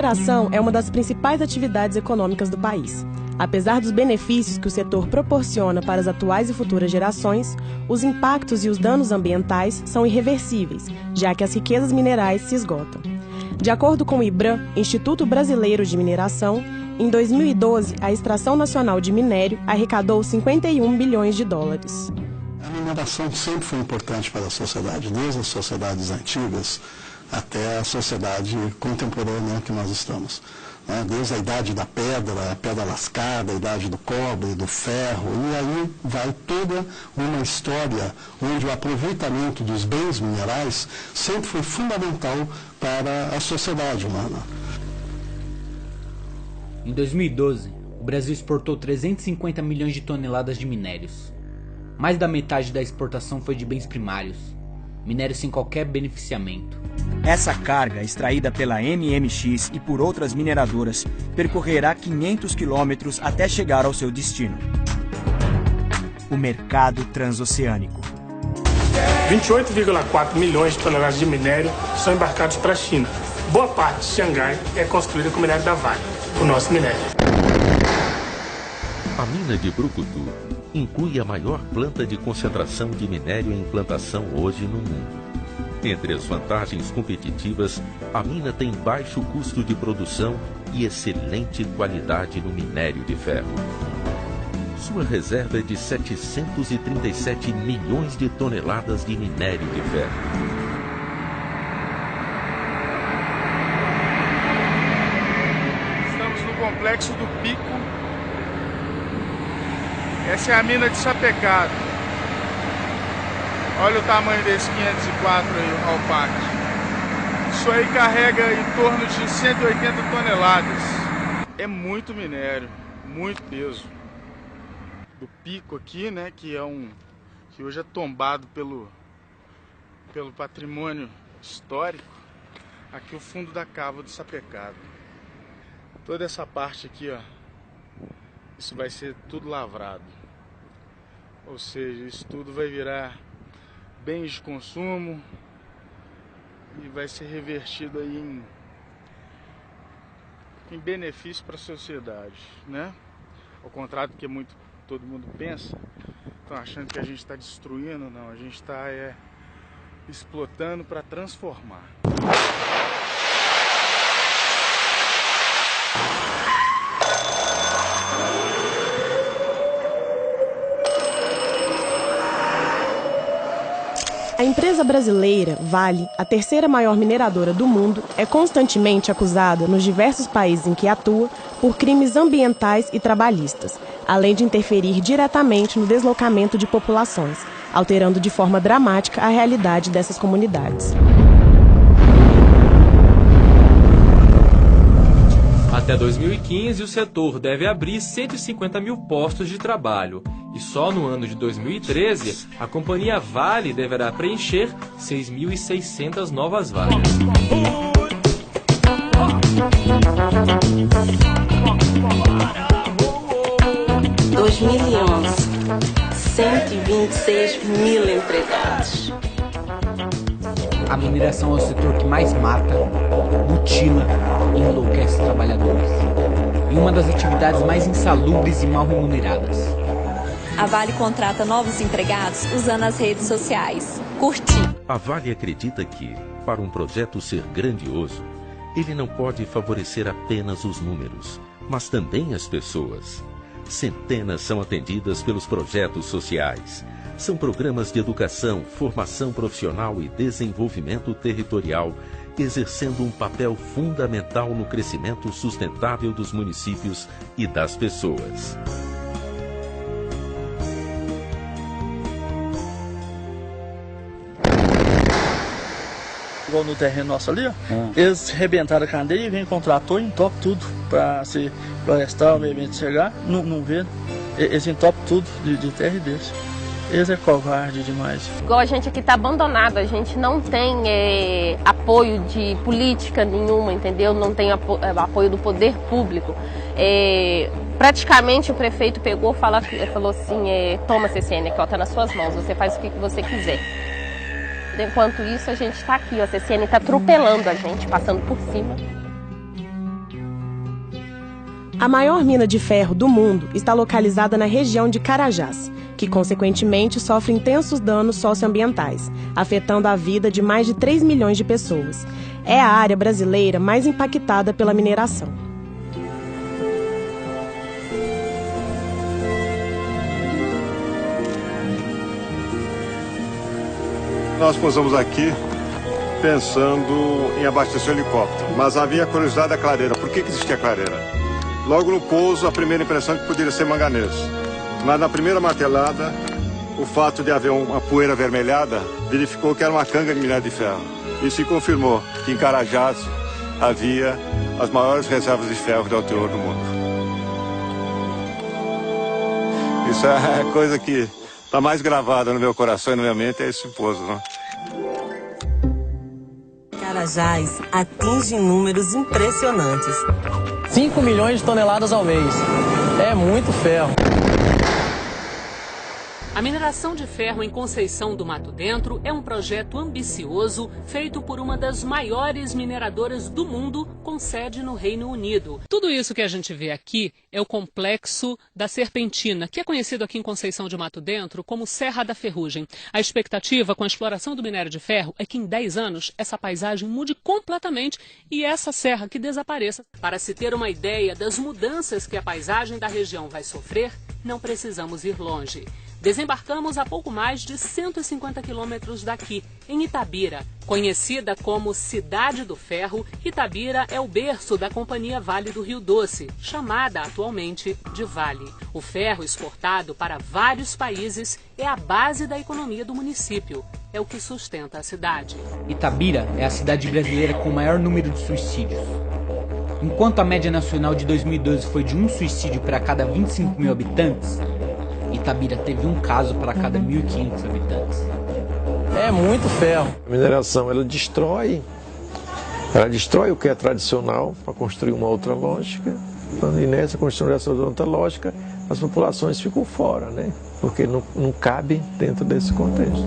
mineração é uma das principais atividades econômicas do país. Apesar dos benefícios que o setor proporciona para as atuais e futuras gerações, os impactos e os danos ambientais são irreversíveis, já que as riquezas minerais se esgotam. De acordo com o IBRAM, Instituto Brasileiro de Mineração, em 2012, a extração nacional de minério arrecadou 51 bilhões de dólares. A mineração sempre foi importante para a sociedade, desde as sociedades antigas até a sociedade contemporânea que nós estamos. Desde a idade da pedra, a pedra lascada, a idade do cobre, do ferro, e aí vai toda uma história onde o aproveitamento dos bens minerais sempre foi fundamental para a sociedade humana. Em 2012, o Brasil exportou 350 milhões de toneladas de minérios. Mais da metade da exportação foi de bens primários, minérios sem qualquer beneficiamento. Essa carga, extraída pela MMX e por outras mineradoras, percorrerá 500 quilômetros até chegar ao seu destino: o mercado transoceânico. 28,4 milhões de toneladas de minério são embarcados para a China. Boa parte de Xangai é construída com minério da Vale, o nosso minério. A mina de Brucutu inclui a maior planta de concentração de minério em implantação hoje no mundo. Entre as vantagens competitivas, a mina tem baixo custo de produção e excelente qualidade no minério de ferro. Sua reserva é de 737 milhões de toneladas de minério de ferro. Estamos no complexo do Pico. Essa é a mina de Sapecado. Olha o tamanho desse 504 aí, o Alpac. Isso aí carrega em torno de 180 toneladas. É muito minério, muito peso. Do Pico aqui, né, que hoje é tombado pelo patrimônio histórico. Aqui o fundo da cava do Sapecado. Toda essa parte aqui, ó, isso vai ser tudo lavrado. Ou seja, isso tudo vai virar bens de consumo e vai ser revertido aí em benefício para a sociedade, né? Ao contrário do que todo mundo pensa, estão achando que a gente está destruindo, não, a gente está explotando para transformar. A empresa brasileira, Vale, a terceira maior mineradora do mundo, é constantemente acusada, nos diversos países em que atua, por crimes ambientais e trabalhistas, além de interferir diretamente no deslocamento de populações, alterando de forma dramática a realidade dessas comunidades. Até 2015, o setor deve abrir 150 mil postos de trabalho. E só no ano de 2013, a companhia Vale deverá preencher 6.600 novas vagas. 2011, 126 mil empregados. A mineração é o setor que mais mata, mutila e enlouquece trabalhadores. E uma das atividades mais insalubres e mal remuneradas. A Vale contrata novos empregados usando as redes sociais. Curtir. A Vale acredita que, para um projeto ser grandioso, ele não pode favorecer apenas os números, mas também as pessoas. Centenas são atendidas pelos projetos sociais. São programas de educação, formação profissional e desenvolvimento territorial, exercendo um papel fundamental no crescimento sustentável dos municípios e das pessoas. Igual no terreno nosso ali, ó. Eles rebentaram a cadeia e vem com o trator e entope tudo para se florestar, o meio ambiente chegar, não vê. Eles entopem tudo de terra e deles. Eles é covarde demais. Igual a gente aqui tá abandonado, a gente não tem apoio de política nenhuma, entendeu? Não tem apoio do poder público. Praticamente o prefeito pegou, falou assim, toma CCN, aqui, ó, tá nas suas mãos, você faz o que você quiser. Enquanto isso, a gente está aqui, ó, a CCN está atropelando a gente, passando por cima. A maior mina de ferro do mundo está localizada na região de Carajás, que consequentemente sofre intensos danos socioambientais, afetando a vida de mais de 3 milhões de pessoas. É a área brasileira mais impactada pela mineração. Nós pousamos aqui pensando em abastecer o helicóptero, mas havia curiosidade da clareira. Por que existia clareira? Logo no pouso, a primeira impressão é que poderia ser manganês. Mas na primeira martelada, o fato de haver uma poeira avermelhada verificou que era uma canga de minério de ferro. E se confirmou que em Carajás havia as maiores reservas de ferro de alto teor do mundo. Isso é coisa que está mais gravada no meu coração e na minha mente, é esse pouso, né? Carajás atinge números impressionantes. 5 milhões de toneladas ao mês. É muito ferro. A mineração de ferro em Conceição do Mato Dentro é um projeto ambicioso feito por uma das maiores mineradoras do mundo, com sede no Reino Unido. Tudo isso que a gente vê aqui é o complexo da Serpentina, que é conhecido aqui em Conceição do Mato Dentro como Serra da Ferrugem. A expectativa com a exploração do minério de ferro é que em 10 anos essa paisagem mude completamente e essa serra que desapareça. Para se ter uma ideia das mudanças que a paisagem da região vai sofrer, não precisamos ir longe. Desembarcamos a pouco mais de 150 quilômetros daqui, em Itabira. Conhecida como Cidade do Ferro, Itabira é o berço da Companhia Vale do Rio Doce, chamada atualmente de Vale. O ferro exportado para vários países é a base da economia do município. É o que sustenta a cidade. Itabira é a cidade brasileira com o maior número de suicídios. Enquanto a média nacional de 2012 foi de um suicídio para cada 25 mil habitantes, Itabira teve um caso para cada 1.500 habitantes. É muito ferro. A mineração, ela destrói o que é tradicional para construir uma outra lógica. E nessa construção dessa outra lógica, as populações ficam fora, né? Porque não cabe dentro desse contexto.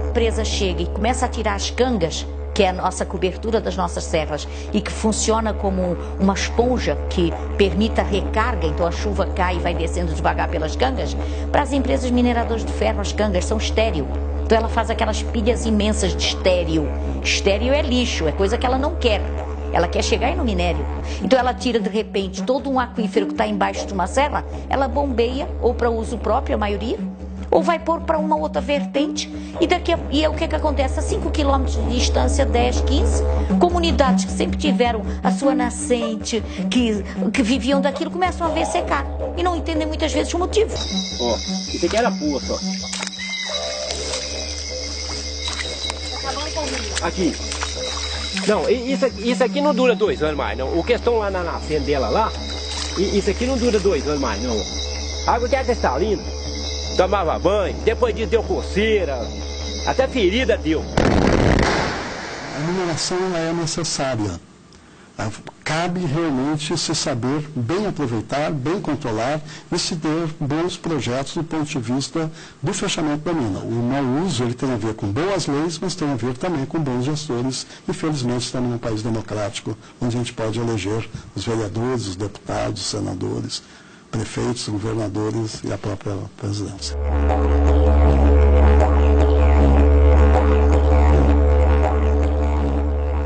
A empresa chega e começa a tirar as cangas, que é a nossa cobertura das nossas serras e que funciona como uma esponja que permite a recarga, então a chuva cai e vai descendo devagar pelas cangas. Para as empresas mineradoras de ferro, as cangas são estéril. Então ela faz aquelas pilhas imensas de estéril. Estéril é lixo, é coisa que ela não quer. Ela quer chegar aí no minério. Então ela tira de repente todo um aquífero que está embaixo de uma serra, ela bombeia, ou para uso próprio, a maioria, ou vai pôr para uma outra vertente, e o que acontece? A 5 quilômetros de distância, 10, 15, comunidades que sempre tiveram a sua nascente, que viviam daquilo, começam a ver secar, e não entendem muitas vezes o motivo. Ó, isso aqui era pua só. Aqui. Não, isso aqui não dura 2 anos mais, não. O questão lá na nascente dela lá, isso aqui não dura 2 anos mais, não. A água que é cristalina. Tomava banho, depois disso deu coceira, até ferida deu. A mineração é necessária. Cabe realmente se saber bem aproveitar, bem controlar e se ter bons projetos do ponto de vista do fechamento da mina. O mau uso ele tem a ver com boas leis, mas tem a ver também com bons gestores. Infelizmente estamos num país democrático, onde a gente pode eleger os vereadores, os deputados, os senadores, prefeitos, governadores e a própria presidência.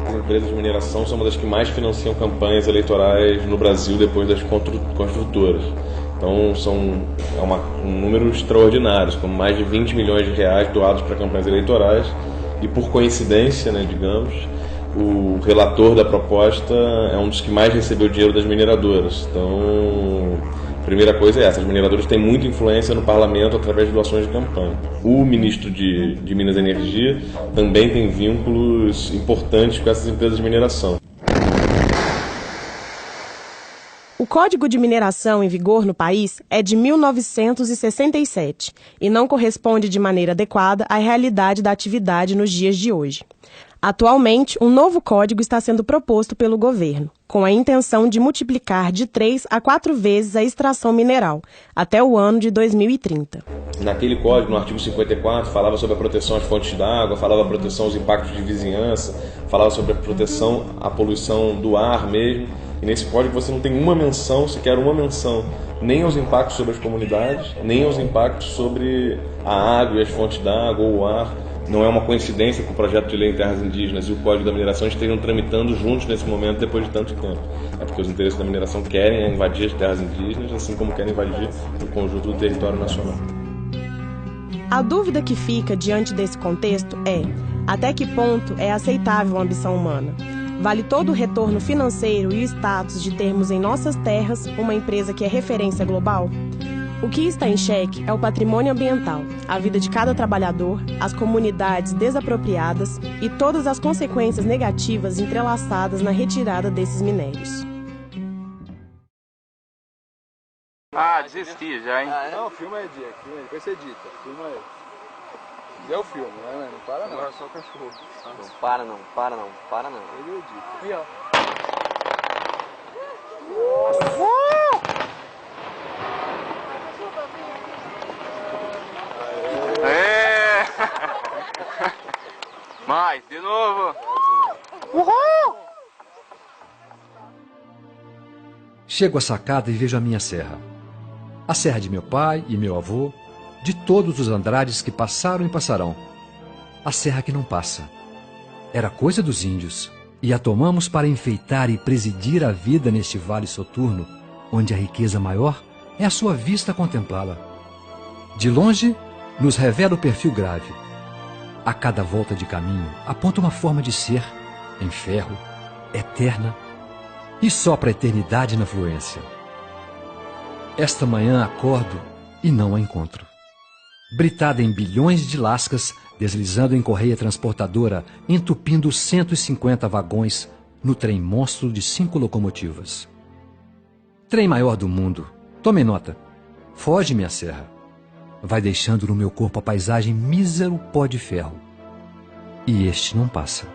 As empresas de mineração são uma das que mais financiam campanhas eleitorais no Brasil depois das construtoras. Então são um número extraordinário, com mais de 20 milhões de reais doados para campanhas eleitorais e por coincidência, né, digamos, o relator da proposta é um dos que mais recebeu dinheiro das mineradoras. Então, a primeira coisa é essa, as mineradoras têm muita influência no parlamento através de doações de campanha. O ministro de Minas e Energia também tem vínculos importantes com essas empresas de mineração. O Código de Mineração em vigor no país é de 1967 e não corresponde de maneira adequada à realidade da atividade nos dias de hoje. Atualmente, um novo código está sendo proposto pelo governo, com a intenção de multiplicar de 3 a 4 vezes a extração mineral, até o ano de 2030. Naquele código, no artigo 54, falava sobre a proteção às fontes d'água, falava a proteção aos impactos de vizinhança, falava sobre a proteção à poluição do ar mesmo. E nesse código você não tem uma menção, sequer uma menção, nem aos impactos sobre as comunidades, nem aos impactos sobre a água e as fontes d'água ou o ar. Não é uma coincidência que o projeto de lei em terras indígenas e o Código da Mineração estejam tramitando juntos nesse momento depois de tanto tempo. É porque os interesses da mineração querem invadir as terras indígenas, assim como querem invadir o conjunto do território nacional. A dúvida que fica diante desse contexto é: até que ponto é aceitável a ambição humana? Vale todo o retorno financeiro e o status de termos em nossas terras uma empresa que é referência global? O que está em xeque é o patrimônio ambiental, a vida de cada trabalhador, as comunidades desapropriadas e todas as consequências negativas entrelaçadas na retirada desses minérios. Ah, desisti já, hein? Não, filma aí, Diego. Depois você edita. Filma aí. É o filme, né? Não para não. Agora é só o cachorro. Não para não, para não, para não. Ele edita. E ó. É! Mais, de novo! Uhul! Chego à sacada e vejo a minha serra. A serra de meu pai e meu avô, de todos os Andrades que passaram e passarão. A serra que não passa. Era coisa dos índios, e a tomamos para enfeitar e presidir a vida neste vale soturno, onde a riqueza maior é a sua vista contemplá-la. De longe, nos revela o perfil grave. A cada volta de caminho, aponta uma forma de ser, em ferro, eterna, e sopra a eternidade na fluência. Esta manhã acordo e não a encontro. Britada em bilhões de lascas, deslizando em correia transportadora, entupindo 150 vagões no trem monstro de 5 locomotivas. Trem maior do mundo, tome nota, foge-me a serra. Vai deixando no meu corpo a paisagem mísero pó de ferro. E este não passa.